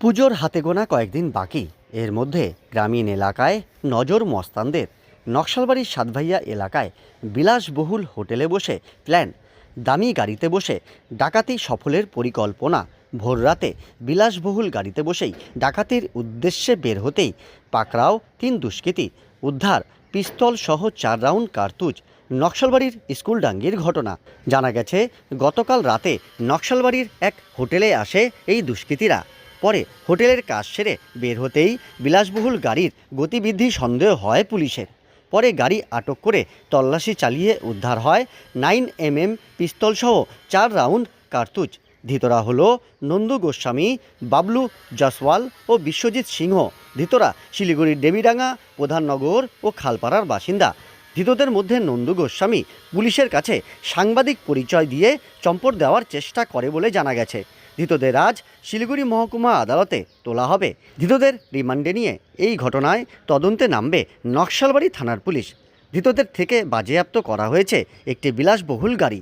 পুজোর হাতে গোনা কয়েকদিন বাকি। এর মধ্যে গ্রামীণ এলাকায় নজর মস্তানদের। নকশালবাড়ির সাতভাইয়া এলাকায় বিলাসবহুল হোটেলে বসে প্ল্যান, দামি গাড়িতে বসে ডাকাতি সফলের পরিকল্পনা। ভোররাতে বিলাসবহুল গাড়িতে বসেই ডাকাতির উদ্দেশ্যে বের হতেই পাকড়াও 3 দুষ্কৃতী। উদ্ধার পিস্তল সহ 4 রাউন্ড কার্তুজ। নকশালবাড়ির স্কুলডাঙ্গির ঘটনা। জানা গেছে, গতকাল রাতে নকশালবাড়ির এক হোটেলে আসে এই দুষ্কৃতীরা। পরে হোটেলের কাজ সেরে বের হতেই বিলাসবহুল গাড়ির গতিবিধি সন্দেহ হয় পুলিশের। পরে গাড়ি আটক করে তল্লাশি চালিয়ে উদ্ধার হয় 9mm পিস্তলসহ 4 রাউন্ড কার্তুজ। ধৃতরা হলো নন্দু গোস্বামী, বাবলু জসওয়াল ও বিশ্বজিৎ সিংহ। ধৃতরা শিলিগুড়ির দেবীডাঙ্গা, প্রধাননগর ও খালপাড়ার বাসিন্দা। ধৃতদের মধ্যে নন্দু গোস্বামী পুলিশের কাছে সাংবাদিক পরিচয় দিয়ে চম্পট দেওয়ার চেষ্টা করে বলে জানা গেছে। ধৃতদের আজ শিলিগুড়ি মহকুমা আদালতে তোলা হবে। ধৃতদের রিমান্ডে নিয়ে এই ঘটনায় তদন্তে নামবে নকশালবাড়ি থানার পুলিশ। ধৃতদের থেকে বাজেয়াপ্ত করা হয়েছে একটি বিলাসবহুল গাড়ি।